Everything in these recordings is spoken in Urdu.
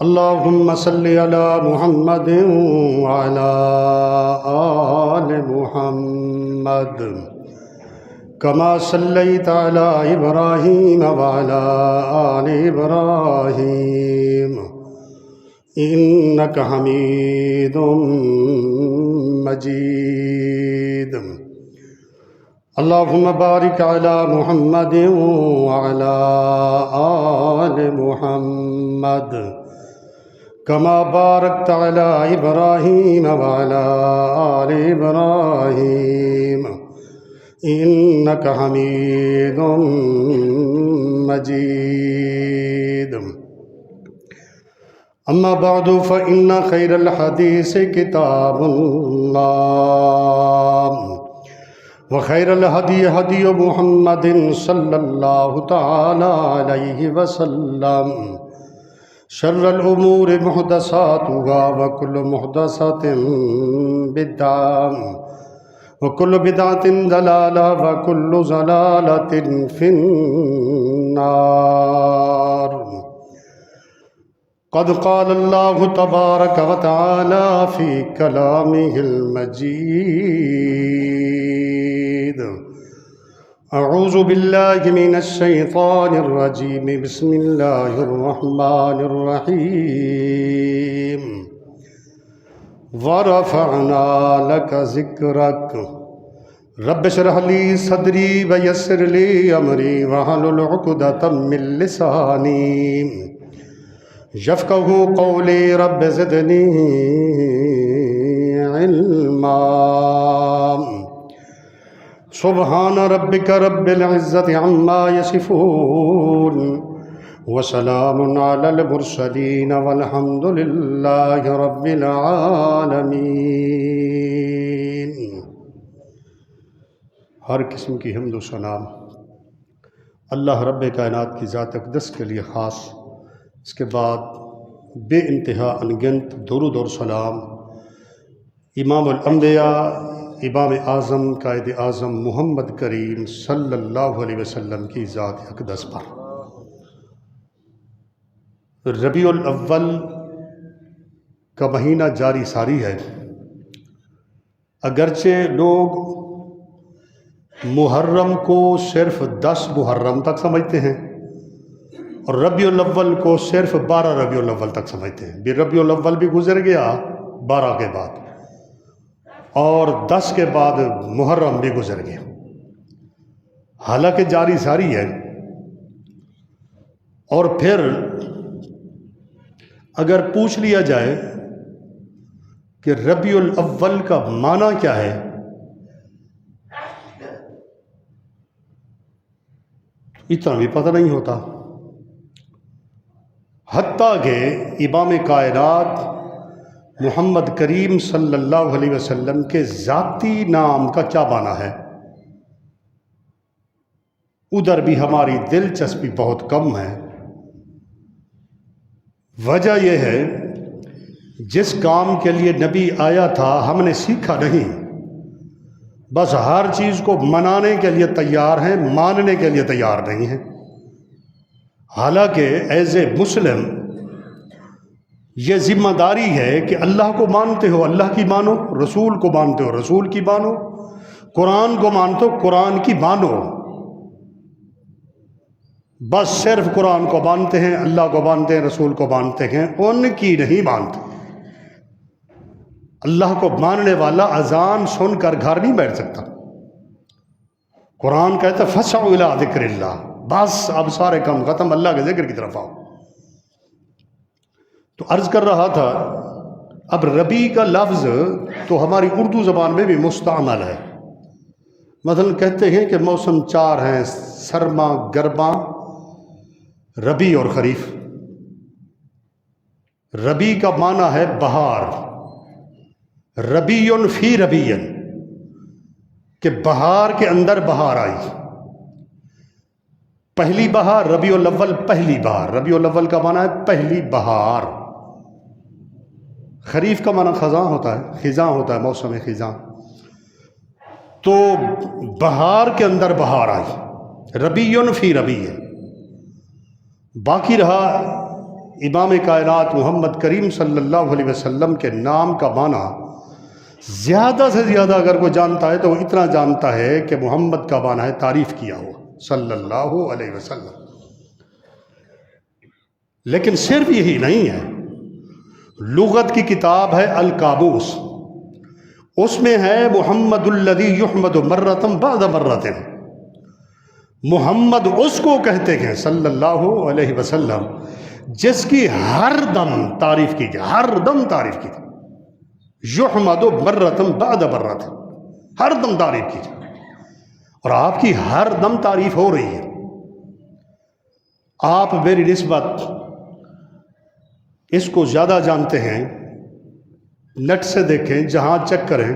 اللهم صل على محمد وعلى آل محمد كما صليت على إبراهيم وعلى آل إبراهيم إنك حميد مجيد. اللهم بارك على محمد وعلى آل محمد كما باركت على إبراهيم وعلى آل إبراهيم إنك حميد مجيد. أما بعد فإن خير الحديث كتاب الله وخير الهدي هدي محمد صلى الله تعالى عليه وسلم. شر الأمور محدثاتها وكل محدثة بدعة وكل بدعة ضلالة وكل ضلالة في النار. قد قال الله تبارك وتعالى في كلامه المجيد: أعوذ بالله من الشيطان الرجيم. بسم الله الرحمن الرحيم. ورفعنا لك ذكرك رب اشرح لي صدري ويسر لي أمري واحلل عقدة من لساني يفقهوا قولي. رب زدني علما. سبحان ربك رب العزة عما يصفون وسلام على المرسلين والحمد لله رب العالمين. ہر قسم کی حمد و ثنا اللہ رب کائنات کی ذات اقدس کے لیے خاص. اس کے بعد بے انتہا انگنت درود اور سلام امام الانبیاء امام اعظم قائد اعظم محمد کریم صلی اللہ علیہ وسلم کی ذات اقدس پر. ربیع الاول کا مہینہ جاری ساری ہے. اگرچہ لوگ محرم کو صرف 10 محرم تک سمجھتے ہیں اور ربیع الاول کو صرف 12 ربیع الاول تک سمجھتے ہیں. بھی ربیع الاول بھی گزر گیا 12 کے بعد اور 10 کے بعد محرم بھی گزر گیا. حالانکہ جاری ساری ہے. اور پھر اگر پوچھ لیا جائے کہ ربیع الاول کا معنی کیا ہے اتنا بھی پتہ نہیں ہوتا. حتیٰ کہ امام کائنات محمد کریم صلی اللہ علیہ وسلم کے ذاتی نام کا کیا معنی ہے ادھر بھی ہماری دلچسپی بہت کم ہے. وجہ یہ ہے جس کام کے لیے نبی آیا تھا ہم نے سیکھا نہیں، بس ہر چیز کو منانے کے لیے تیار ہیں، ماننے کے لیے تیار نہیں ہیں. حالانکہ ایز اے مسلم یہ ذمہ داری ہے کہ اللہ کو مانتے ہو اللہ کی مانو، رسول کو مانتے ہو رسول کی مانو، قرآن کو مانتے ہو قرآن کی مانو. بس صرف قرآن کو مانتے ہیں، اللہ کو مانتے ہیں، رسول کو مانتے ہیں، ان کی نہیں مانتے. اللہ کو ماننے والا اذان سن کر گھر نہیں بیٹھ سکتا. قرآن کہتا ہے فَاسْعَوْا إِلَىٰ ذِكْرِ اللَّهِ. بس اب سارے کام ختم، اللہ کے ذکر کی طرف آؤ. تو عرض کر رہا تھا اب ربیع کا لفظ تو ہماری اردو زبان میں بھی مستعمل ہے. مثلا کہتے ہیں کہ موسم 4 ہیں، سرما، گرما، ربیع اور خریف. ربیع کا معنی ہے بہار، ربیع فی ربیع کہ بہار کے اندر بہار آئی. پہلی بہار ربیع الاول، پہلی بہار. ربیع الاول کا معنی ہے پہلی بہار. خریف کا معنی خزاں ہوتا ہے، خزاں ہوتا ہے، موسم خزاں. تو بہار کے اندر بہار آئی، ربیع فی ربیع. باقی رہا امام کائنات محمد کریم صلی اللہ علیہ وسلم کے نام کا معنی زیادہ سے زیادہ اگر کوئی جانتا ہے تو وہ اتنا جانتا ہے کہ محمد کا معنی ہے تعریف کیا ہوا صلی اللہ علیہ وسلم. لیکن صرف یہی نہیں ہے، لغت کی کتاب ہے القاموس، اس میں ہے محمد الذی یحمد مرۃ بعد مرۃ، محمد اس کو کہتے ہیں صلی اللہ علیہ وسلم جس کی ہر دم تعریف کی جائے، ہر دم تعریف کی جائے. یحمد مرۃ بعد مرۃ، ہر دم تعریف کی جائے، اور آپ کی ہر دم تعریف ہو رہی ہے. آپ میری نسبت اس کو زیادہ جانتے ہیں، نیٹ سے دیکھیں، جہاں چیک کریں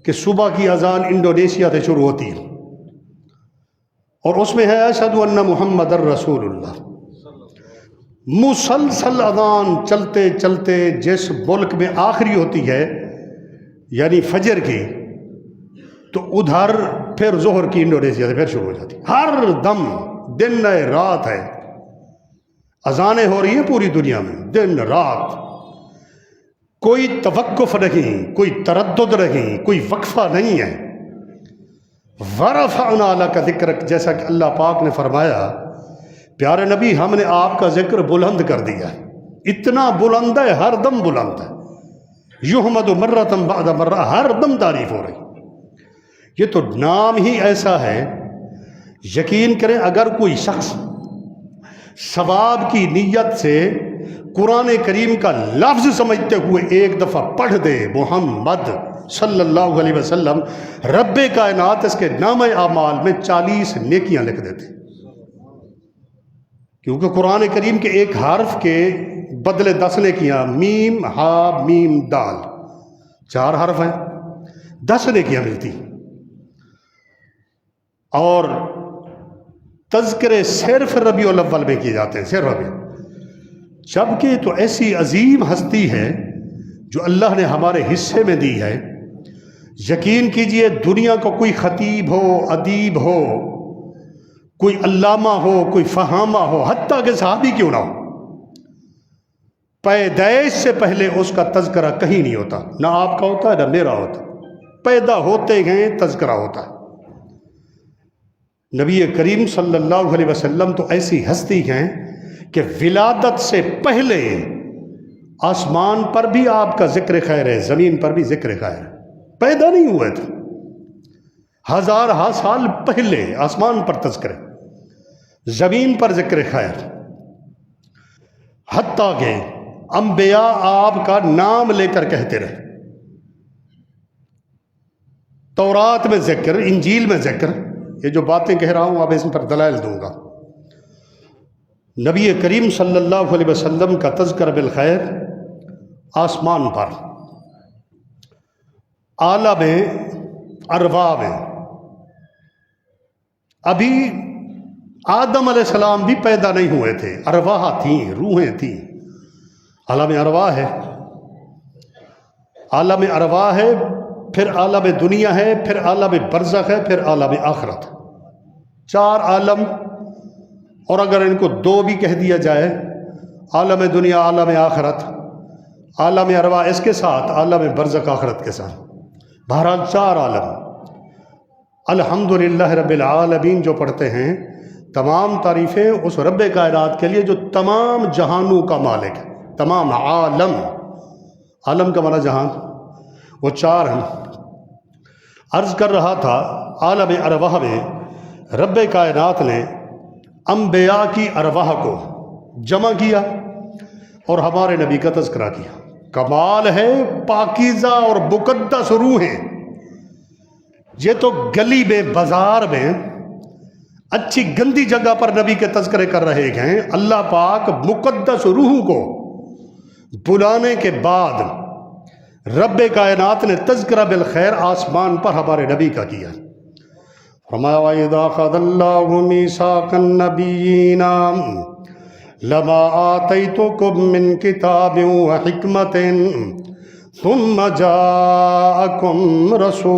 کہ صبح کی اذان انڈونیشیا سے شروع ہوتی ہے اور اس میں ہے اشہد ان محمد الرسول اللہ. مسلسل اذان چلتے چلتے جس ملک میں آخری ہوتی ہے یعنی فجر کی، تو ادھر پھر ظہر کی انڈونیشیا سے پھر شروع ہو جاتی. ہر دم دن ہے رات ہے، اذانیں ہو رہی ہیں پوری دنیا میں دن رات، کوئی توقف نہیں، کوئی تردد نہیں، کوئی وقفہ نہیں ہے. ورفعنا لک ذکرک، جیسا کہ اللہ پاک نے فرمایا پیارے نبی ہم نے آپ کا ذکر بلند کر دیا ہے، اتنا بلند ہے، ہر دم بلند ہے. یحمد مرۃ بعد مرۃ، ہر دم تعریف ہو رہی. یہ تو نام ہی ایسا ہے، یقین کریں اگر کوئی شخص ثواب کی نیت سے قرآن کریم کا لفظ سمجھتے ہوئے ایک دفعہ پڑھ دے محمد صلی اللہ علیہ وسلم، رب کائنات اس کے نام اعمال میں 40 نیکیاں لکھ دیتے، کیونکہ قرآن کریم کے ایک حرف کے بدلے 10 نیکیاں، میم ہا میم دال، 4 حرف ہیں، 10 نیکیاں ملتی. اور تذکرے صرف ربیع الاول میں کیے جاتے ہیں، صرف ربیع، جبکہ تو ایسی عظیم ہستی ہے جو اللہ نے ہمارے حصے میں دی ہے. یقین کیجئے دنیا کا کوئی خطیب ہو، ادیب ہو، کوئی علامہ ہو، کوئی فہامہ ہو، حتیٰ کہ صحابی کیوں نہ ہو، پیدائش سے پہلے اس کا تذکرہ کہیں نہیں ہوتا، نہ آپ کا ہوتا ہے نہ میرا ہوتا، پیدا ہوتے ہیں تذکرہ ہوتا ہے. نبی کریم صلی اللہ علیہ وسلم تو ایسی ہستی ہیں کہ ولادت سے پہلے آسمان پر بھی آپ کا ذکر خیر ہے، زمین پر بھی ذکر خیر ہے. پیدا نہیں ہوئے تھے، ہزارہ سال پہلے آسمان پر تذکر، زمین پر ذکر خیر، حتیٰ کہ انبیاء آپ کا نام لے کر کہتے رہے. تورات میں ذکر، انجیل میں ذکر، یہ جو باتیں کہہ رہا ہوں اب اس پر دلائل دوں گا. نبی کریم صلی اللہ علیہ وسلم کا تذکر بالخیر آسمان پر، عالم ارواح میں. ابھی آدم علیہ السلام بھی پیدا نہیں ہوئے تھے، ارواح تھیں، روحیں تھیں. عالم ارواح ہے، عالم ارواح ہے، پھر عالم دنیا ہے، پھر عالم برزخ ہے، پھر عالم آخرت. 4 عالم، اور اگر ان کو 2 بھی کہہ دیا جائے، عالم دنیا، عالم آخرت، عالم ارواح اس کے ساتھ، عالم برزخ آخرت کے ساتھ، بہرحال 4 عالم. الحمدللہ رب العالمین جو پڑھتے ہیں، تمام تعریفیں اس رب کائنات کے لیے جو تمام جہانوں کا مالک ہے. تمام عالم، عالم کا معنی جہان، وہ 4 ہیں. عرض کر رہا تھا عالم ارواح میں رب کائنات نے انبیاء کی ارواح کو جمع کیا اور ہمارے نبی کا تذکرہ کیا. کمال ہے، پاکیزہ اور مقدس روحیں. یہ تو گلی میں، بازار میں، اچھی گندی جگہ پر نبی کے تذکرے کر رہے ہیں. اللہ پاک مقدس روح کو بلانے کے بعد رب کائنات نے تذکرہ بالخیر آسمان پر ہمارے نبی کا کیا. فرمایا وَإِذَا أَخَذَ اللَّهُ مِيثَاقَ النَّبِيِّينَ لَمَا آتَيْتُكُم مِّن كِتَابٍ وَحِكْمَةٍ ثُمَّ جَاءَكُمْ رَسُولٌ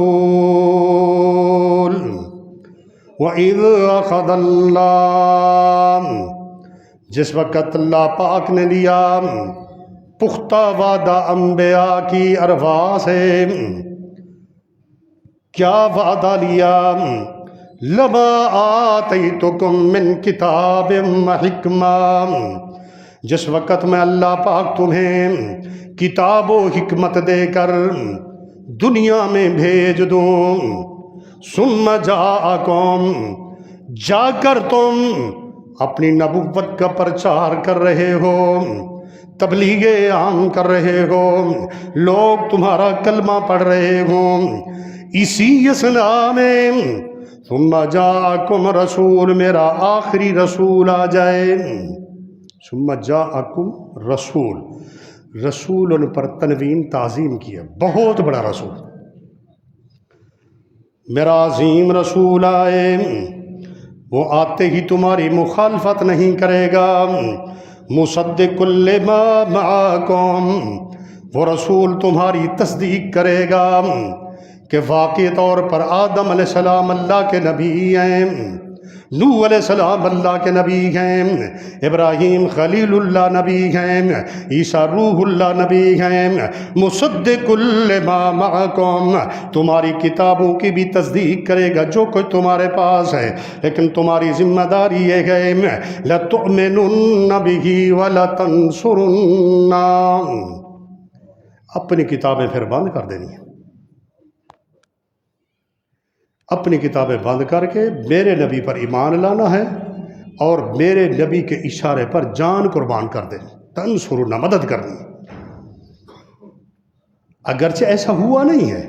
وَإِذْ أَخَذَ اللَّهُ جس وقت اللہ پاک نے لیا پختہ وعدہ انبیاء کی ارواح سے، کیا وعدہ لیا؟ لما آتیتکم من کتاب و حکمہ، جس وقت میں اللہ پاک تمہیں کتاب و حکمت دے کر دنیا میں بھیج دوں، ثم جاءکم، جا کر تم اپنی نبوت کا پرچار کر رہے ہو، تبلیغ عام کر رہے ہو، لوگ تمہارا کلمہ پڑھ رہے ہوں، اسی اثناء میں ثم جاءکم رسول، میرا آخری رسول آ جائے۔ ثم جاءکم رسول، رسول ان پر تنوین تعظیم کیا، بہت بڑا رسول، میرا عظیم رسول آئے، وہ آتے ہی تمہاری مخالفت نہیں کرے گا، مصدق لما معکم، وہ رسول تمہاری تصدیق کرے گا کہ واقعی طور پر آدم علیہ السلام اللہ کے نبی ہیں، نوح علیہ السلام اللہ کے نبی ہیں، ابراہیم خلیل اللہ نبی ہیں، عیسیٰ روح اللہ نبی ہیں، مصدق لما معکم، تمہاری کتابوں کی بھی تصدیق کرے گا جو کچھ تمہارے پاس ہے، لیکن تمہاری ذمہ داری یہ ہے لَتُؤْمِنُنَّ بِهِ وَلَتَنْصُرُنَّ، اپنی کتابیں پھر بند کر دینی ہیں، اپنی کتابیں بند کر کے میرے نبی پر ایمان لانا ہے اور میرے نبی کے اشارے پر جان قربان کر دیں، تنصرون، مدد کرنی۔ اگرچہ ایسا ہوا نہیں ہے،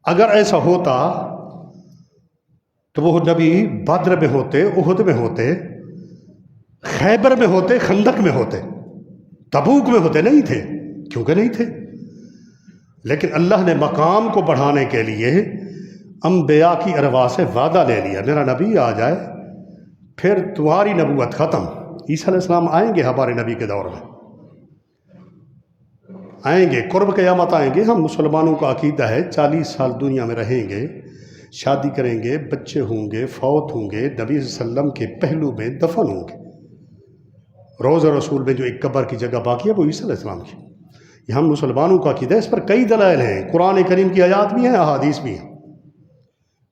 اگر ایسا ہوتا تو وہ نبی بدر میں ہوتے، احد میں ہوتے، خیبر میں ہوتے، خندق میں ہوتے، تبوک میں ہوتے، نہیں تھے، کیونکہ نہیں تھے۔ لیکن اللہ نے مقام کو بڑھانے کے لیے انبیاء کی ارواح سے وعدہ لے لیا، میرا نبی آ جائے پھر تمہاری نبوت ختم۔ عیسیٰ علیہ السلام آئیں گے ہمارے نبی کے دور میں، آئیں گے، قرب قیامت آئیں گے۔ ہم مسلمانوں کا عقیدہ ہے 40 سال دنیا میں رہیں گے، شادی کریں گے، بچے ہوں گے، فوت ہوں گے، نبی صلی اللہ علیہ وسلم کے پہلو میں دفن ہوں گے۔ روضہ رسول میں جو ایک قبر کی جگہ باقی ہے وہ عیسیٰ علیہ السلام کی، یہ ہم مسلمانوں کا عقیدہ ہے۔ اس پر کئی دلائل ہیں، قرآن کریم کی آیات بھی ہیں، احادیث بھی ہیں۔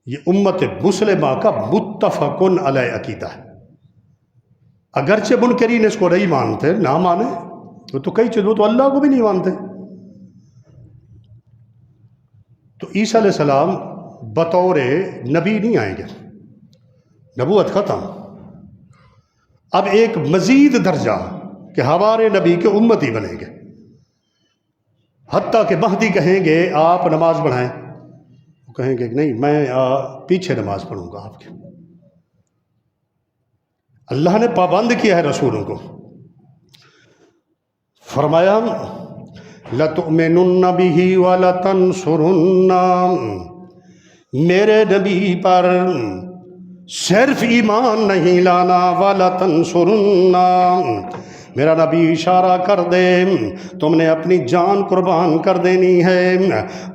یہ امت مسلمہ کا متفقن علیہ عقیدہ ہے، اگرچہ منکرین اس کو نہیں مانتے، نہ مانے، وہ تو کئی چیزوں تو اللہ کو بھی نہیں مانتے۔ تو عیسیٰ علیہ السلام بطور نبی نہیں آئیں گے، نبوت ختم۔ اب ایک مزید درجہ کہ ہمارے نبی کے امتی بنیں گے، حتیٰ کہ مہدی کہیں گے آپ نماز پڑھائیں، وہ کہیں گے کہ نہیں، میں پیچھے نماز پڑھوں گا آپ کے۔ اللہ نے پابند کیا ہے رسولوں کو، فرمایا لَتُؤْمِنُنَّ بِهِ وَلَتَنْصُرُنَّ، میرے نبی پر صرف ایمان نہیں لانا، وَلَتَنْصُرُنَّ، میرا نبی اشارہ کر دے تم نے اپنی جان قربان کر دینی ہے۔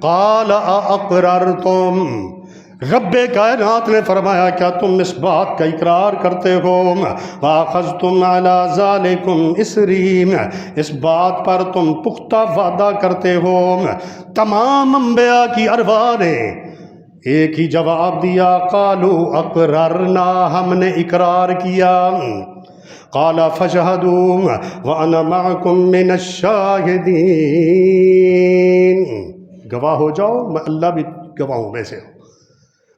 قال اقررتم، رب کائنات نے فرمایا کیا تم اس بات کا اقرار کرتے ہو؟ واخذتم علی ذالکم اسری، اس بات پر تم پختہ وعدہ کرتے ہو۔ تمام انبیاء کی ارواح نے ایک ہی جواب دیا، قالوا اقررنا، ہم نے اقرار کیا۔ قال فاشهدوا وانا معكم من الشاهدين، گواہ ہو جاؤ، میں اللہ بھی گواہوں میں سے ہوں۔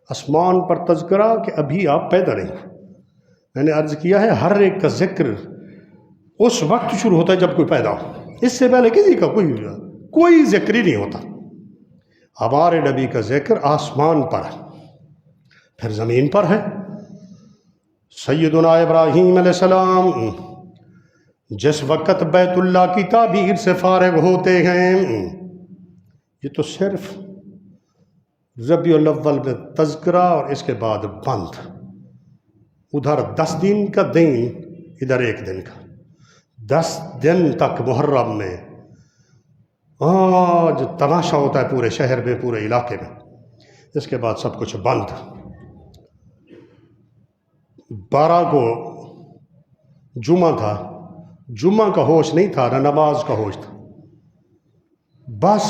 آسمان پر تذکرہ کہ ابھی آپ پیدا نہیں، میں نے عرض کیا ہے ہر ایک کا ذکر اس وقت شروع ہوتا ہے جب کوئی پیدا ہو، اس سے پہلے کسی کا کوئی ذکر ہی نہیں ہوتا۔ ہمارے نبی کا ذکر آسمان پر ہے، پھر زمین پر ہے۔ سیدنا ابراہیم علیہ السلام جس وقت بیت اللہ کی تعبیر سے فارغ ہوتے ہیں، یہ تو صرف ربیع الاول میں تذکرہ اور اس کے بعد بند، ادھر 10 دن کا دن، ادھر 1 دن کا، 10 دن تک محرم میں جو تماشا ہوتا ہے پورے شہر میں، پورے علاقے میں، اس کے بعد سب کچھ بند۔ 12 کو جمعہ تھا، جمعہ کا ہوش نہیں تھا، نہ نماز کا ہوش تھا، بس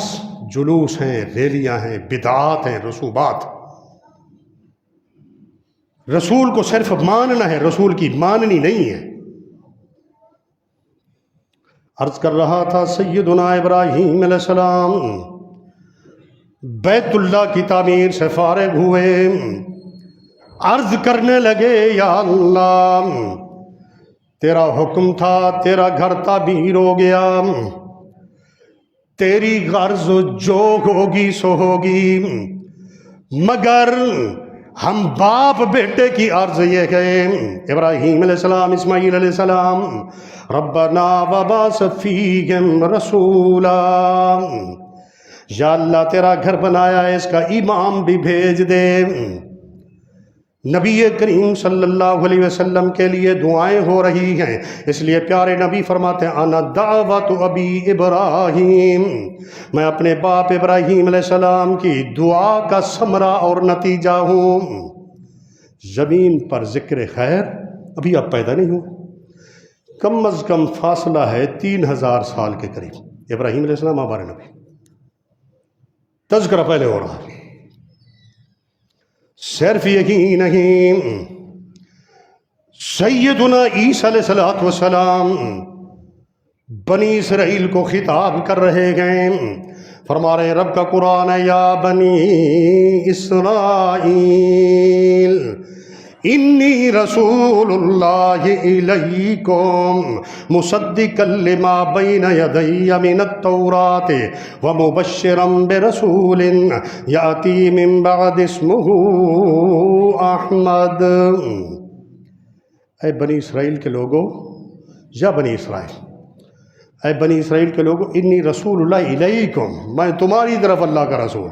جلوس ہیں، ریلیاں ہیں، بدعات ہیں، رسومات۔ رسول کو صرف ماننا ہے، رسول کی ماننی نہیں ہے۔ عرض کر رہا تھا سیدنا ابراہیم علیہ السلام بیت اللہ کی تعمیر سے فارغ ہوئے، عرض کرنے لگے یا اللہ تیرا حکم تھا، تیرا گھر تعبیر ہو گیا، تیری غرض جو ہوگی سو ہوگی، مگر ہم باپ بیٹے کی عرض یہ ہے، ابراہیم علیہ السلام، اسماعیل علیہ السلام، ربنا وبعث فیہم رسولا، یا اللہ تیرا گھر بنایا ہے، اس کا امام بھی بھیج دے۔ نبی کریم صلی اللہ علیہ وسلم کے لیے دعائیں ہو رہی ہیں، اس لیے پیارے نبی فرماتے ہیں انا دعوت ابی ابراہیم، میں اپنے باپ ابراہیم علیہ السلام کی دعا کا ثمرہ اور نتیجہ ہوں۔ زمین پر ذکر خیر ابھی اب پیدا نہیں ہوا، کم از کم فاصلہ ہے 3000 سال کے قریب، ابراہیم علیہ السلام ہمارے نبی، تذکرہ پہلے ہو رہا ہے۔ صرف یہی نہیں، سیدنا عیسیٰ علیہ السلام بنی اسرائیل کو خطاب کر رہے ہیں، فرما رہے رب کا قرآن ہے یا بنی اسرائیل انی رسول اللہ الیکم مصدقا لما بین یدی من التوراۃ ومبشرا برسول یاتی من بعد اسمہ احمد۔ اے بنی اسرائیل کے لوگوں، یا بنی اسرائیل، اے بنی اسرائیل کے لوگوں، انی رسول اللہ الیکم، میں تمہاری طرف اللہ کا رسول۔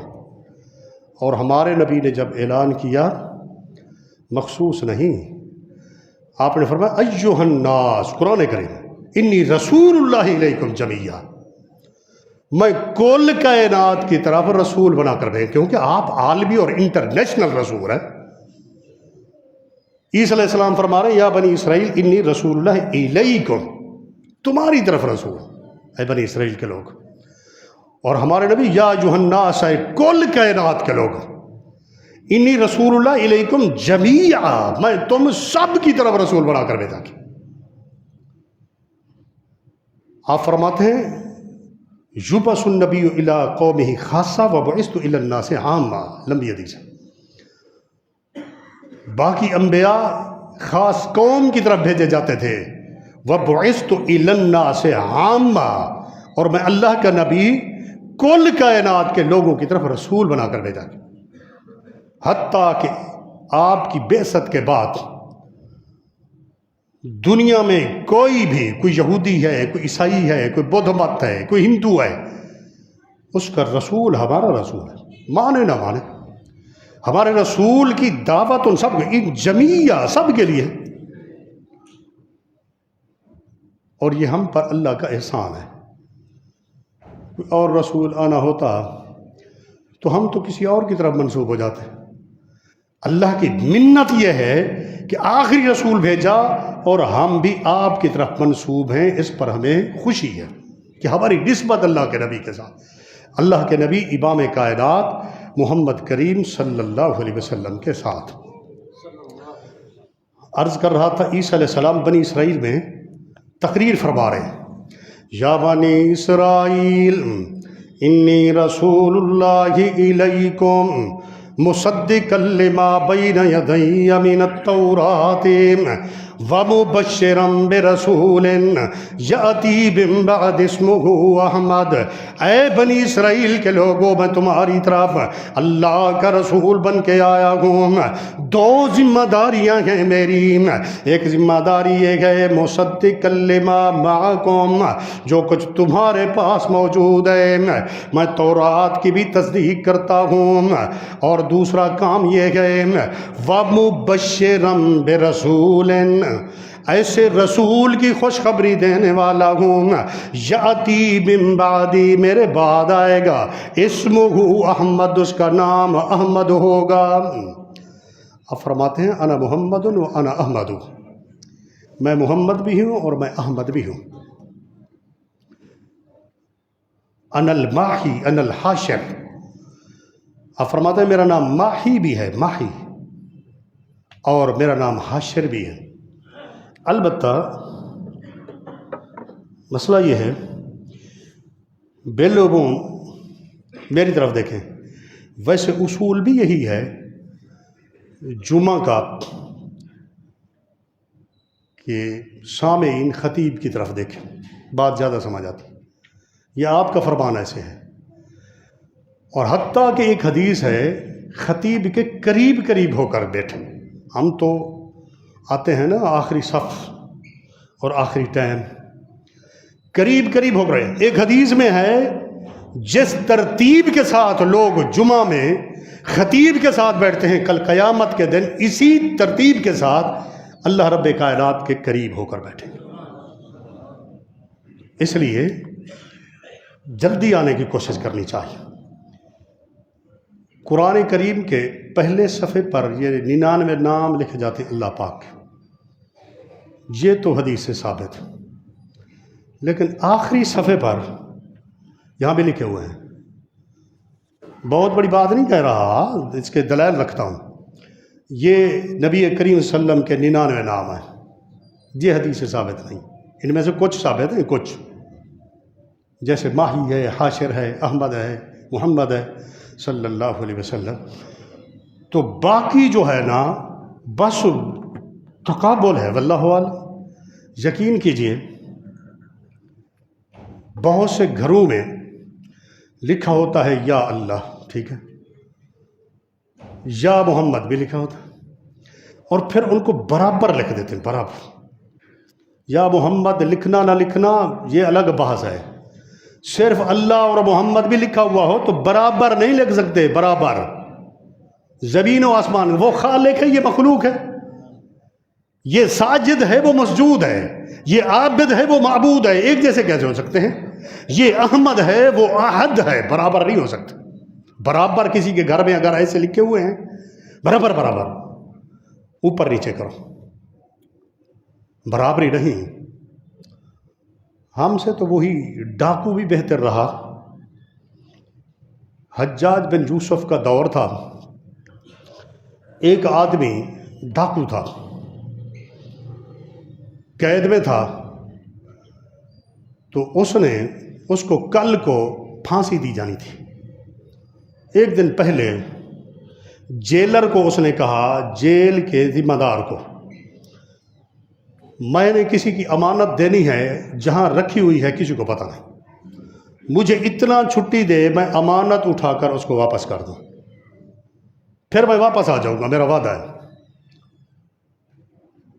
اور ہمارے نبی نے جب اعلان کیا مخصوص نہیں، آپ نے فرمایا ایھا الناس، قرآن کریم، انی رسول اللہ علیکم جمیعا، میں کل کائنات کی طرف رسول بنا کر رہے ہیں، کیونکہ آپ عالمی اور انٹرنیشنل رسول ہیں۔ عیسیٰ علیہ السلام فرما رہے ہیں یا بنی اسرائیل انی رسول اللہ علیکم، تمہاری طرف رسول، اے بنی اسرائیل کے لوگ۔ اور ہمارے نبی یا ایھا الناس، اے کل کائنات کے لوگ، انی رسول اللہ علیکم جمیعا، میں تم سب کی طرف رسول بنا کر بھیجا۔ آپ فرماتے ہیں یبعث النبی الی قومہ خاصہ وبعثت الی الناس عامہ، لمبی حدیث ہے۔ باقی انبیاء خاص قوم کی طرف بھیجے جاتے تھے، وبعثت الی الناس عامہ، اور میں اللہ کا نبی کل کائنات کے لوگوں کی طرف رسول بنا کر بھیجا۔ حتیٰ کہ آپ کی بعثت کے بعد دنیا میں کوئی بھی، کوئی یہودی ہے، کوئی عیسائی ہے، کوئی بدھ مت ہے، کوئی ہندو ہے، اس کا رسول ہمارا رسول ہے، مانے نہ مانے، ہمارے رسول کی دعوت ان سب کو، جمیعہ، سب کے لیے، اور یہ ہم پر اللہ کا احسان ہے۔ کوئی اور رسول آنا ہوتا تو ہم تو کسی اور کی طرف منسوب ہو جاتے۔ اللہ کی منت یہ ہے کہ آخری رسول بھیجا اور ہم بھی آپ کی طرف منسوب ہیں، اس پر ہمیں خوشی ہے کہ ہماری نسبت اللہ کے نبی کے ساتھ، اللہ کے نبی امام کائنات محمد کریم صلی اللہ علیہ وسلم کے ساتھ۔ عرض کر رہا تھا عیسیٰ علیہ السلام بنی اسرائیل میں تقریر فرما رہے ہیں، یا بنی اسرائیل انی رسول اللہ الیکم مصدقا لما بین یدی من التوراۃ ومبشرا برسول یاتی من بعد اسمہ احمد۔ اے بنی اسرائیل کے لوگوں، میں تمہاری طرف اللہ کا رسول بن کے آیا ہوں۔ دو ذمہ داریاں ہیں میری، ایک ذمہ داری یہ ہے مصدقا لما معکم، جو کچھ تمہارے پاس موجود ہے میں تورات کی بھی تصدیق کرتا ہوں، اور دوسرا کام یہ ہے وَمُبَشِّرًا بِرَسُولٍ، ایسے رسول کی خوشخبری دینے والا ہوں، یاتی من بعدی، میرے بعد آئے گا، اسمہ احمد، اس کا نام احمد ہوگا۔ اب فرماتے ہیں انا محمد و انا احمد، میں محمد بھی ہوں اور میں احمد بھی ہوں. انا الماحی انا الحاشر. آپ فرماتے ہیں میرا نام ماحی بھی ہے، ماحی، اور میرا نام حاشر بھی ہے. البتہ مسئلہ یہ ہے، بالعموم میری طرف دیکھیں، ویسے اصول بھی یہی ہے جمعہ کا کہ سامعین خطیب کی طرف دیکھیں، بات زیادہ سمجھ آتی. یہ آپ کا فرمان ایسے ہے. اور حتیٰ کہ ایک حدیث ہے خطیب کے قریب قریب ہو کر بیٹھیں. ہم تو آتے ہیں نا آخری صف اور آخری ٹائم، قریب قریب ہو رہے. ایک حدیث میں ہے جس ترتیب کے ساتھ لوگ جمعہ میں خطیب کے ساتھ بیٹھتے ہیں کل قیامت کے دن اسی ترتیب کے ساتھ اللہ رب کائنات کے قریب ہو کر بیٹھیں. اس لیے جلدی آنے کی کوشش کرنی چاہیے. قرآن کریم کے پہلے صفحے پر یہ 99 نام لکھے جاتے ہیں اللہ پاک کے، یہ تو حدیث سے ثابت ہے. لیکن آخری صفحے پر یہاں بھی لکھے ہوئے ہیں. بہت بڑی بات نہیں کہہ رہا، اس کے دلائل رکھتا ہوں. یہ نبی کریم صلی اللہ علیہ وسلم کے 99 نام ہیں. یہ حدیث سے ثابت نہیں. ان میں سے کچھ ثابت ہیں، کچھ جیسے ماہی ہے، حاشر ہے، احمد ہے، محمد ہے صلی اللہ علیہ وسلم. تو باقی جو ہے نا بس تقابل ہے، واللہ اعلم. یقین کیجئے بہت سے گھروں میں لکھا ہوتا ہے یا اللہ، ٹھیک ہے، یا محمد بھی لکھا ہوتا ہے، اور پھر ان کو برابر لکھ دیتے ہیں، برابر. یا محمد لکھنا نہ لکھنا یہ الگ بحث ہے. صرف اللہ اور محمد بھی لکھا ہوا ہو تو برابر نہیں لکھ سکتے. برابر زمین و آسمان، وہ خالق ہے، یہ مخلوق ہے. یہ ساجد ہے، وہ مسجود ہے. یہ عابد ہے، وہ معبود ہے. ایک جیسے کیسے ہو سکتے ہیں؟ یہ احمد ہے، وہ احد ہے. برابر نہیں ہو سکتے. برابر کسی کے گھر میں اگر ایسے لکھے ہوئے ہیں برابر برابر، اوپر نیچے کرو، برابری نہیں. ہم سے تو وہی ڈاکو بھی بہتر رہا. حجاج بن یوسف کا دور تھا. ایک آدمی ڈاکو تھا، قید میں تھا، تو اس نے اس کو کل کو پھانسی دی جانی تھی. ایک دن پہلے جیلر کو اس نے کہا، جیل کے ذمہ دار کو، میں نے کسی کی امانت دینی ہے، جہاں رکھی ہوئی ہے کسی کو پتہ نہیں، مجھے اتنا چھٹی دے میں امانت اٹھا کر اس کو واپس کر دوں، پھر میں واپس آ جاؤں گا، میرا وعدہ ہے.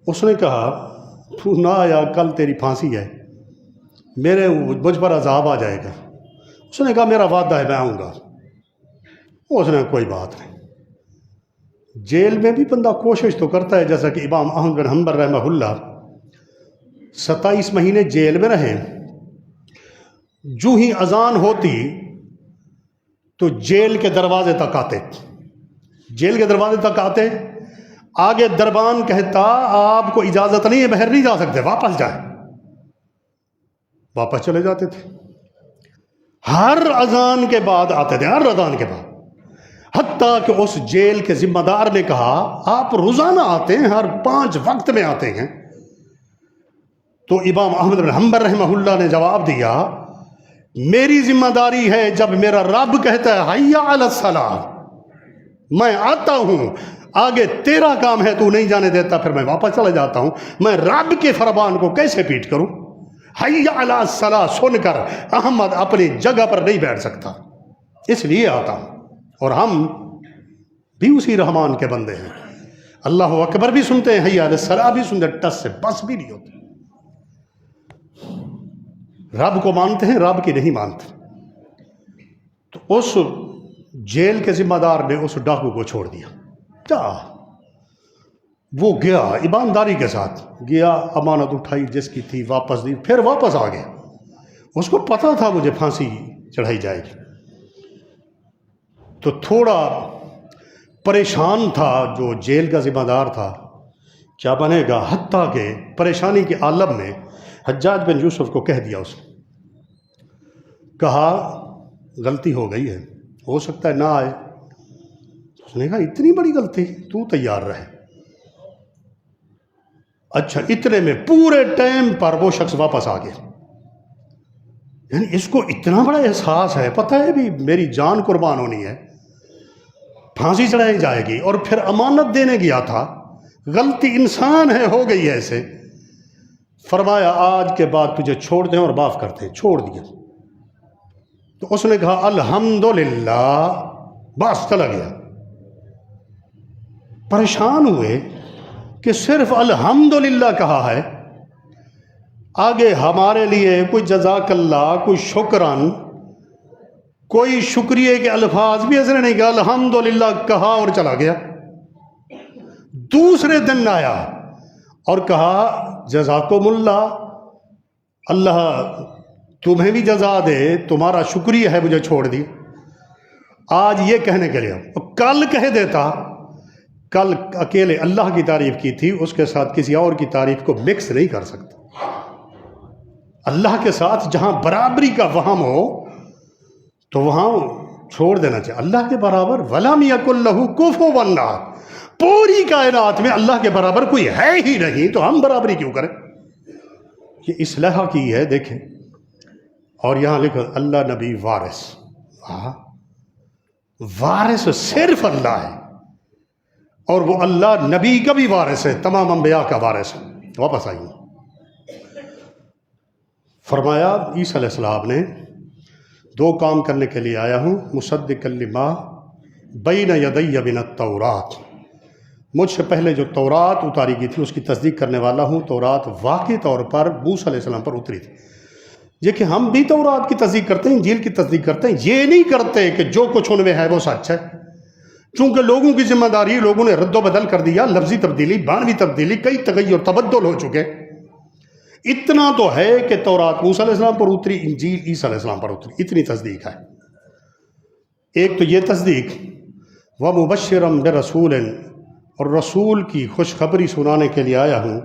اس نے کہا تو نہ آیا، کل تیری پھانسی ہے، مجھ پر عذاب آ جائے گا. اس نے کہا میرا وعدہ ہے، میں آؤں گا. اس نے کوئی بات نہیں. جیل میں بھی بندہ کوشش تو کرتا ہے، جیسا کہ امام احمد بن حنبل رحمہ اللہ 27 مہینے جیل میں رہے. جو ہی اذان ہوتی تو جیل کے دروازے تک آتے، جیل کے دروازے تک آتے. آگے دربان کہتا آپ کو اجازت نہیں ہے، باہر نہیں جا سکتے، واپس جائیں. واپس چلے جاتے تھے. ہر اذان کے بعد آتے تھے، ہر اذان کے بعد. حتیٰ کہ اس جیل کے ذمہ دار نے کہا آپ روزانہ آتے ہیں، ہر 5 وقت میں آتے ہیں. تو امام احمد بن حنبل رحمہ اللہ نے جواب دیا، میری ذمہ داری ہے جب میرا رب کہتا ہے حی علی الصلاۃ، میں آتا ہوں. آگے تیرا کام ہے تو نہیں جانے دیتا، پھر میں واپس چلا جاتا ہوں. میں رب کے فرمان کو کیسے پیٹ کروں؟ حی علی الصلاۃ سن کر احمد اپنی جگہ پر نہیں بیٹھ سکتا، اس لیے آتا ہوں. اور ہم بھی اسی رحمان کے بندے ہیں. اللہ اکبر بھی سنتے ہیں، حی علی الصلاۃ بھی سنتے ہیں، ٹس سے بس بھی نہیں ہوتے. رب کو مانتے ہیں، رب کی نہیں مانتے. تو اس جیل کے ذمہ دار نے اس ڈاکو کو چھوڑ دیا. کیا وہ گیا ایمانداری کے ساتھ گیا، امانت اٹھائی جس کی تھی، واپس دی، پھر واپس آ گیا. اس کو پتا تھا مجھے پھانسی چڑھائی جائے گی. تو تھوڑا پریشان تھا جو جیل کا ذمہ دار تھا. کیا بنے گا، حتیٰ کہ پریشانی کے عالم میں حجاج بن یوسف کو کہہ دیا، اس نے کہا غلطی ہو گئی ہے، ہو سکتا ہے نہ آئے۔ اس نے کہا اتنی بڑی غلطی، تو تیار رہے۔ اچھا، اتنے میں پورے ٹائم پر وہ شخص واپس آ گیا۔ یعنی اس کو اتنا بڑا احساس ہے، پتہ ہے بھی میری جان قربان ہونی ہے، پھانسی چڑھائی جائے گی، اور پھر امانت دینے گیا تھا، غلطی انسان ہے، ہو گئی ایسے۔ فرمایا آج کے بعد تجھے چھوڑ دیں اور معاف کرتے ہیں، چھوڑ دیا۔ تو اس نے کہا الحمدللہ، بس چلا گیا۔ پریشان ہوئے کہ صرف الحمدللہ کہا ہے، آگے ہمارے لیے کوئی جزاک اللہ، کوئی شکران، کوئی شکریہ کے الفاظ بھی اس نے نہیں کہا، الحمدللہ کہا اور چلا گیا۔ دوسرے دن آیا اور کہا جزاکم اللہ، اللہ تمہیں بھی جزا دے، تمہارا شکریہ ہے مجھے چھوڑ دی۔ آج یہ کہنے کے لیے، کل کہہ دیتا، کل اکیلے اللہ کی تعریف کی تھی، اس کے ساتھ کسی اور کی تعریف کو مکس نہیں کر سکتا۔ اللہ کے ساتھ جہاں برابری کا وہم ہو تو وہاں چھوڑ دینا چاہیے۔ اللہ کے برابر وَلَمْ يَكُنْ لَهُ كُفُوًا أَحَدٌ، پوری کائنات میں اللہ کے برابر کوئی ہے ہی نہیں، تو ہم برابری کیوں کریں؟ یہ اصلاح کی ہے، دیکھیں۔ اور یہاں لکھا اللہ نبی وارث، وارث صرف اللہ ہے، اور وہ اللہ نبی کا بھی وارث ہے، تمام انبیاء کا وارث ہے۔ واپس آئیے۔ فرمایا عیسیٰ علیہ السلام نے دو کام کرنے کے لیے آیا ہوں، مصدقا لما بین یدی من التورات، مجھ سے پہلے جو تورات اتاری گئی تھی اس کی تصدیق کرنے والا ہوں۔ تورات واقعی طور پر موسیٰ علیہ السلام پر اتری تھی۔ یہ کہ ہم بھی تورات کی تصدیق کرتے ہیں، انجیل کی تصدیق کرتے ہیں، یہ نہیں کرتے کہ جو کچھ ان میں ہے وہ سچ ہے، چونکہ لوگوں کی ذمہ داری، لوگوں نے رد و بدل کر دیا، لفظی تبدیلی، معنوی تبدیلی، کئی تغیر تبدل ہو چکے۔ اتنا تو ہے کہ تورات موسیٰ علیہ السلام پر اتری، انجیل عیسیٰ علیہ السلام پر اتری، اتنی تصدیق ہے۔ ایک تو یہ تصدیق، وَمُبَشِّرًا بِرَسُولٍ، اور رسول کی خوشخبری سنانے کے لیے آیا ہوں،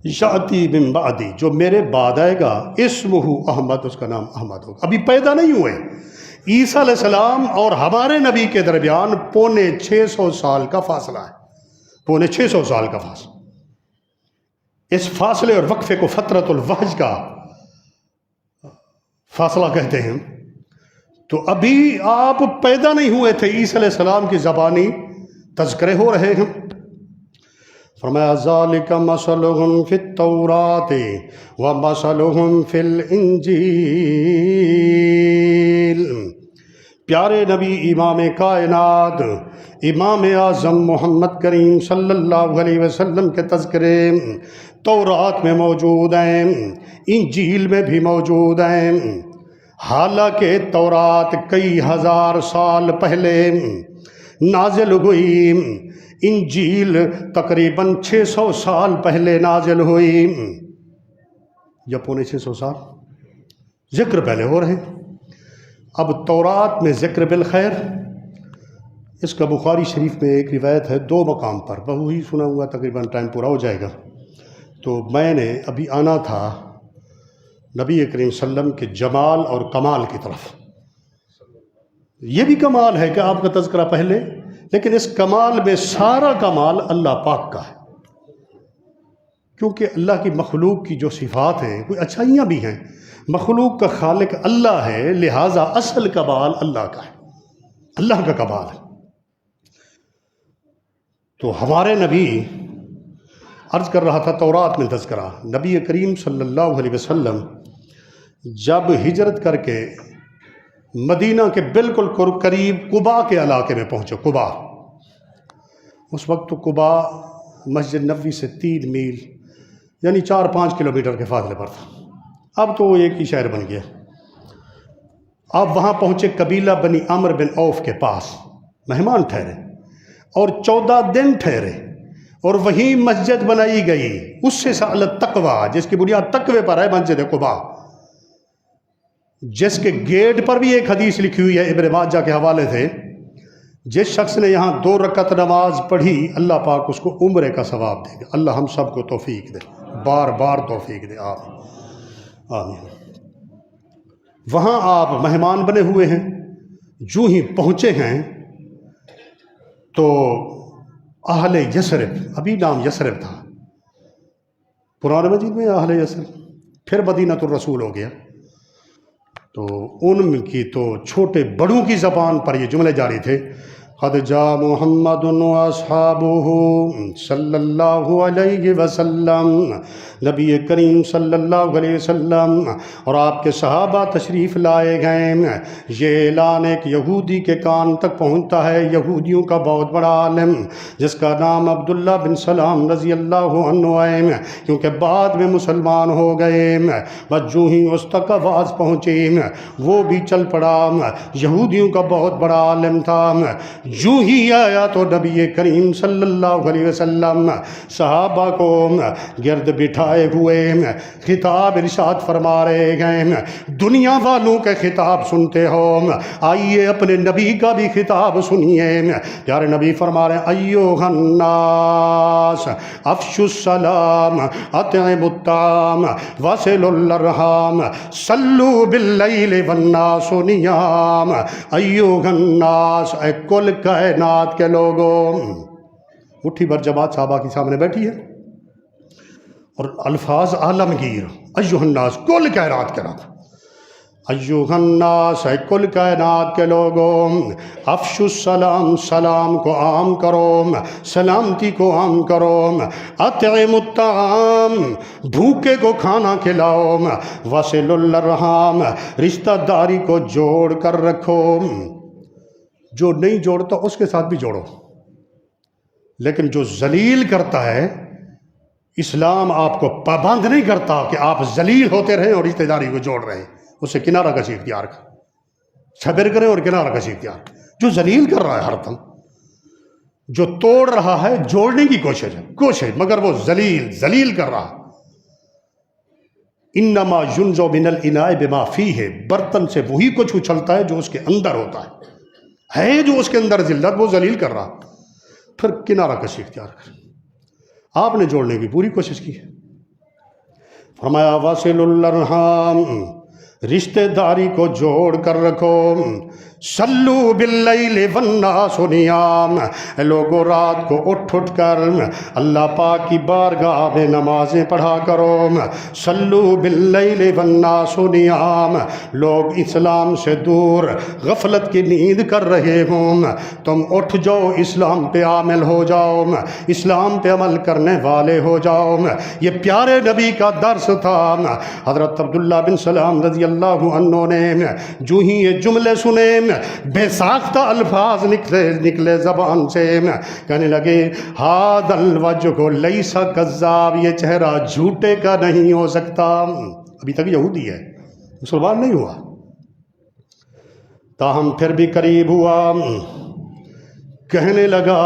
یأتی من بعدی، جو میرے بعد آئے گا، اسمہ احمد، اس کا نام احمد ہوگا۔ ابھی پیدا نہیں ہوئے۔ عیسیٰ علیہ السلام اور ہمارے نبی کے درمیان 650 سال کا فاصلہ ہے، 650 سال کا فاصلہ۔ اس فاصلے اور وقفے کو فترۃ الوحج کا فاصلہ کہتے ہیں۔ تو ابھی آپ پیدا نہیں ہوئے تھے، عیسیٰ علیہ السلام کی زبانی تذکرے ہو رہے ہیں۔ فرمایا ذالک مثلہم فی التوراۃ ومثلہم فی الانجیل، پیارے نبی امام کائنات امام اعظم محمد کریم صلی اللہ علیہ وسلم کے تذکرے تورات میں موجود ہیں، انجیل میں بھی موجود ہیں۔ حالانکہ تورات کئی ہزار سال پہلے نازل ہوئی، انجیل تقریباً 600 سال پہلے نازل ہوئی، یا 650 سال ذکر پہلے ہو رہے ہیں۔ اب تورات میں ذکر بالخیر، اس کا بخاری شریف میں ایک روایت ہے 2 مقام پر، وہی سنا ہوا، تقریباً ٹائم پورا ہو جائے گا۔ تو میں نے ابھی آنا تھا نبی کریم صلی اللہ علیہ وسلم کے جمال اور کمال کی طرف۔ یہ بھی کمال ہے کہ آپ کا تذکرہ پہلے، لیکن اس کمال میں سارا کمال اللہ پاک کا ہے، کیونکہ اللہ کی مخلوق کی جو صفات ہیں، کوئی اچھائیاں بھی ہیں، مخلوق کا خالق اللہ ہے، لہٰذا اصل کمال اللہ کا ہے، اللہ کا کمال ہے۔ تو ہمارے نبی، عرض کر رہا تھا تورات میں تذکرہ، نبی کریم صلی اللہ علیہ وسلم جب ہجرت کر کے مدینہ کے بالکل قریب قباء کے علاقے میں پہنچے، قباء، اس وقت تو قباء مسجد نبوی سے 3 میل یعنی 4-5 کلومیٹر کے فاصلے پر تھا، اب تو وہ ایک ہی شہر بن گیا۔ آپ وہاں پہنچے قبیلہ بنی عمر بن عوف کے پاس، مہمان ٹھہرے اور 14 دن ٹھہرے، اور وہیں مسجد بنائی گئی، اس سے سأل التقویٰ، جس کی بنیاد تقوی پر ہے، مسجد قباء، جس کے گیٹ پر بھی ایک حدیث لکھی ہوئی ہے ابن ماجہ کے حوالے سے، جس شخص نے یہاں 2 رکعت نماز پڑھی اللہ پاک اس کو عمرے کا ثواب دے گا۔ اللہ ہم سب کو توفیق دے، بار بار توفیق دے، آمین۔ وہاں آپ مہمان بنے ہوئے ہیں، جو ہی پہنچے ہیں تو اہل یثرب، ابھی نام یثرب تھا قرآن مجید میں، اہل یثرب پھر مدینہ الرسول ہو گیا، تو ان کی تو چھوٹے بڑوں کی زبان پر یہ جملے جاری تھے، قد جاء محمد واصحابہ صلی اللہ علیہ وسلم، نبی کریم صلی اللہ علیہ وسلم اور آپ کے صحابہ تشریف لائے گئے۔ یہ اعلان ایک یہودی کے کان تک پہنچتا ہے، یہودیوں کا بہت بڑا عالم جس کا نام عبداللہ بن سلام رضی اللہ عنہ ہے، کیونکہ بعد میں مسلمان ہو گئے، بس جو ہی اس تک آواز پہنچی وہ بھی چل پڑا۔ یہودیوں کا بہت بڑا عالم تھا، جو ہی آیا تو نبی کریم صلی اللہ علیہ وسلم صحابہ کو گرد بٹھائے ہوئے خطاب ارشاد فرما رہے گئے، دنیا والوں کے خطاب سنتے ہو، آئیے اپنے نبی کا بھی خطاب سنیے۔ پیارے نبی فرما رہے ہیں، ایھا الناس افشوا السلام اطعموا الطعام وصلوا الارحام صلوا باللیل والناس نیام۔ ایھا الناس، اے کل کائنات کے لوگوں، مٹھی بھر جماعت صحابہ کے سامنے بیٹھی ہے اور الفاظ عالمگیر، ایھا الناس، کل کائنات کے لوگ، ایھا الناس، اے کل کائنات کے لوگوں، افشوا السلام، سلام کو عام کرو، سلامتی کو عام کرو، اطعموا الطعام، بھوکے کو کھانا کھلاؤ، وصلوا الارحام، رشتہ داری کو جوڑ کر رکھو، جو نہیں جوڑتا اس کے ساتھ بھی جوڑو، لیکن جو ذلیل کرتا ہے، اسلام آپ کو پابند نہیں کرتا کہ آپ ذلیل ہوتے رہیں اور رشتہ داری کو جوڑ رہے ہیں، اسے کنارہ کشی اختیار کریں، صبر کریں اور کنارہ کشی اختیار۔ جو ذلیل کر رہا ہے ہر دم، جو توڑ رہا ہے، جوڑنے کی کوشش مگر وہ ذلیل کر رہا۔ انما ينزع من الاناء بما فيه، برتن سے وہی کچھ اچھلتا ہے جو اس کے اندر ہوتا ہے جو اس کے اندر ذلت، وہ ذلیل کر رہا، پھر کنارہ کشی اختیار کریں۔ آپ نے جوڑنے کی پوری کوشش کی ہے، فرمایا وصلوا الارحام، رشتہ داری کو جوڑ کر رکھو، صلو باللیل والناس نیام، اے لوگوں رات کو اٹھ کر اللہ پاک کی بارگاہ میں نمازیں پڑھا کرو، صلو باللیل والناس نیام، لوگ اسلام سے دور غفلت کی نیند کر رہے ہوں، تم اٹھ جاؤ، اسلام پہ عامل ہو جاؤ، اسلام پہ عمل کرنے والے ہو جاؤ۔ یہ پیارے نبی کا درس تھا۔ حضرت عبداللہ بن سلام رضی اللہ عنہ نے جو ہی یہ جملے سنے، بے ساختہ الفاظ نکلے زبان سے، کہنے لگے ھذا الوجہ لیس کذاب، یہ چہرہ جھوٹے کا نہیں ہو سکتا۔ ابھی تک یہودی ہے، مسلمان نہیں ہوا، تاہم پھر بھی قریب ہوا، کہنے لگا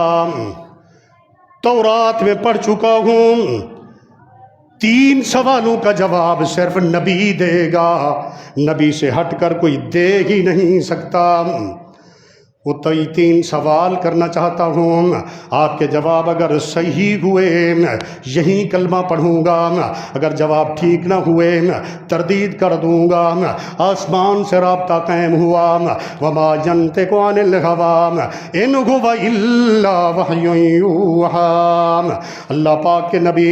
تورات میں پڑھ چکا ہوں، 3 سوالوں کا جواب صرف نبی دے گا، نبی سے ہٹ کر کوئی دے ہی نہیں سکتا۔ وہ 3 سوال کرنا چاہتا ہوں، آپ کے جواب اگر صحیح ہوئے یہی کلمہ پڑھوں گا، اگر جواب ٹھیک نہ ہوئے تردید کر دوں گا۔ آسمان سے رابطہ قائم ہوا، وما ينطق عن الهوى ان هو الا وحی یوحی، اللہ پاک کے نبی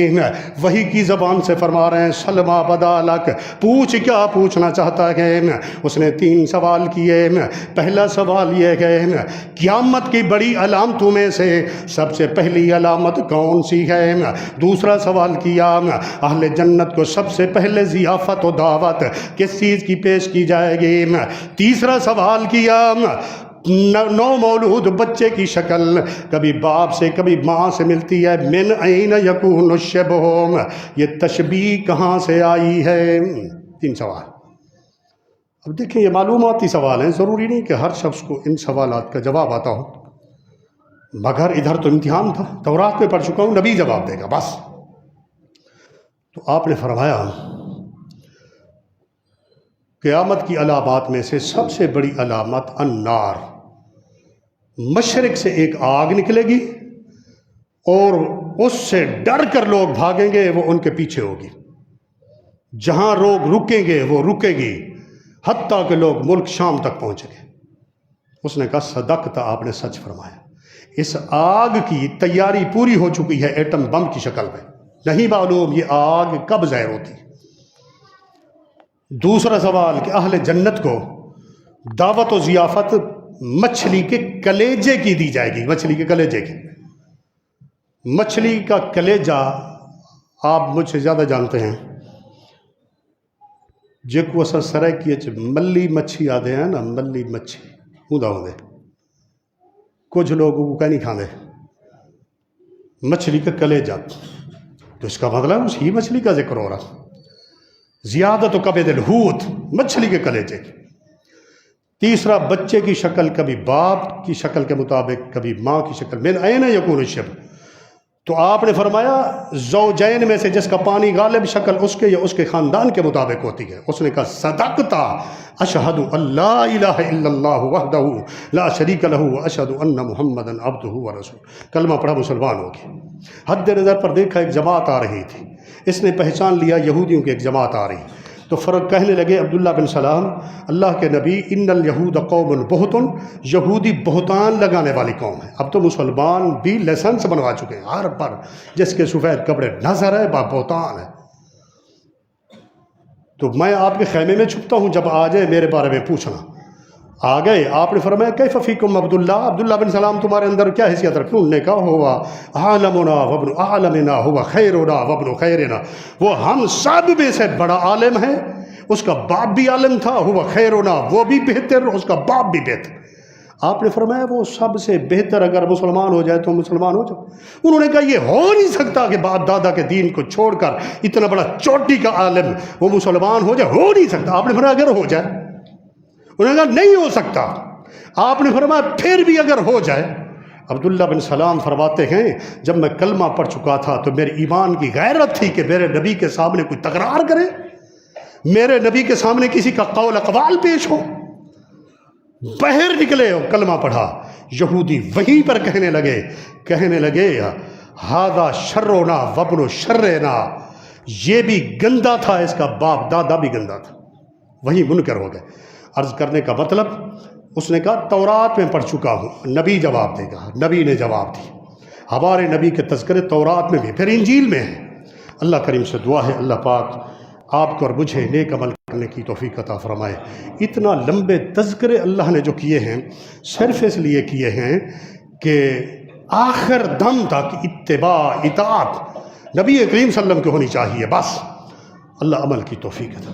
وحی کی زبان سے فرما رہے ہیں، سلما بدالک، پوچھ کیا پوچھنا چاہتا ہے۔ اس نے 3 سوال کیے۔ پہلا سوال یہ ہے، قیامت کی بڑی علامتوں میں سے سب سے پہلی علامت کون سی ہے؟ دوسرا سوال کیا، اہل جنت کو سب سے پہلے ضیافت و دعوت کس چیز کی پیش کی جائے گی؟ تیسرا سوال کیا، نو مولود بچے کی شکل کبھی باپ سے کبھی ماں سے ملتی ہے، من این یکون الشبہ، یہ تشبیہ کہاں سے آئی ہے؟ 3 سوال۔ اب دیکھیں یہ معلوماتی سوال ہیں، ضروری نہیں کہ ہر شخص کو ان سوالات کا جواب آتا ہو، مگر ادھر تو امتحان تھا، تورات میں پڑھ چکا ہوں، نبی جواب دے گا بس۔ تو آپ نے فرمایا قیامت کی علامات میں سے سب سے بڑی علامت النار، مشرق سے ایک آگ نکلے گی اور اس سے ڈر کر لوگ بھاگیں گے، وہ ان کے پیچھے ہوگی، جہاں لوگ رکیں گے وہ رکے گی، حتیٰ کہ لوگ ملک شام تک پہنچیں گے۔ اس نے کہا صدقت، آپ نے سچ فرمایا، اس آگ کی تیاری پوری ہو چکی ہے ایٹم بم کی شکل میں، نہیں معلوم یہ آگ کب ظاہر ہوتی۔ دوسرا سوال کہ اہل جنت کو دعوت و ضیافت مچھلی کے کلیجے کی دی جائے گی، مچھلی کے کلیجے کی۔ مچھلی کا کلیجہ آپ مجھ سے زیادہ جانتے ہیں، جیکو اسا سرائکی ملی مچھی آدھے ہیں نا، ملی مچھی اوندا ہوندے، کچھ لوگ وہ کہیں نہیں کھاندے، مچھلی کا کلیجہ، تو اس کا مطلب اسی مچھلی کا ذکر ہو رہا۔ زیادت و کبد الحوت، مچھلی کے کلیجے کی۔ تیسرا، بچے کی شکل کبھی باپ کی شکل کے مطابق، کبھی ماں کی شکل، من این یکون الشبہ، تو آپ نے فرمایا زوجین میں سے جس کا پانی غالب شکل اس کے یا اس کے خاندان کے مطابق ہوتی ہے۔ اس نے کہا صدقتا، اشہد ان لا الہ الا اللہ وحدہ لا شریک لہ واشہد ان محمدا عبدہ ورسولہ، کلمہ پڑھا مسلمان ہو گیا۔ حد نظر پر دیکھا ایک جماعت آ رہی تھی، اس نے پہچان لیا یہودیوں کی ایک جماعت آ رہی، تو فرق کہنے لگے عبداللہ بن سلام، اللہ کے نبی، ان الیہود قوم بہت، یہودی بہتان لگانے والی قوم ہے۔ اب تو مسلمان بھی لائسنس بنوا چکے ہیں، ہر پر جس کے سفید کپڑے نظر ہے بہتان ہے۔ تو میں آپ کے خیمے میں چھپتا ہوں، جب آ جائے میرے بارے میں پوچھنا۔ آ گئے، آپ نے فرمایا کیف فیکم عبداللہ، عبداللہ بن سلام تمہارے اندر کیا حیثیت رکھتے؟ انہوں نے کہا ہوا عالمنا وابن عالمنا، ہوا خیرنا وابن خیرنا، وہ ہم سب میں سے بڑا عالم ہے، اس کا باپ بھی عالم تھا، ہوا خیرنا، وہ بھی بہتر، اس کا باپ بھی بہتر۔ آپ نے فرمایا وہ سب سے بہتر اگر مسلمان ہو جائے تو مسلمان ہو جائے۔ انہوں نے کہا یہ ہو نہیں سکتا کہ باپ دادا کے دین کو چھوڑ کر اتنا بڑا چوٹی کا عالم وہ مسلمان ہو جائے، ہو نہیں سکتا۔ آپ نے فرمایا اگر ہو جائے، انہوں نے کہا نہیں ہو سکتا۔ آپ نے فرمایا پھر بھی اگر ہو جائے۔ عبداللہ بن سلام فرماتے ہیں جب میں کلمہ پڑھ چکا تھا تو میرے ایمان کی غیرت تھی کہ میرے نبی کے سامنے کوئی تکرار کرے، میرے نبی کے سامنے کسی کا قول اقوال پیش ہو۔ باہر نکلے اور کلمہ پڑھا، یہودی وہیں پر کہنے لگے ہذا شرنا وابن شرنا، یہ بھی گندا تھا، اس کا باپ دادا بھی گندا تھا۔ وہی منکر ہو گئے۔ عرض کرنے کا مطلب، اس نے کہا تورات میں پڑھ چکا ہوں، نبی جواب دے گا، نبی نے جواب دی، ہمارے نبی کے تذکرے تورات میں بھی، پھر انجیل میں ہے۔ اللہ کریم سے دعا ہے اللہ پاک آپ کو اور مجھے نیک عمل کرنے کی توفیق عطا فرمائے۔ اتنا لمبے تذکرے اللہ نے جو کیے ہیں صرف اس لیے کیے ہیں کہ آخر دم تک اتباع اطاعت نبی کریم صلی اللہ علیہ وسلم کی ہونی چاہیے، بس۔ اللہ عمل کی توفیق عطا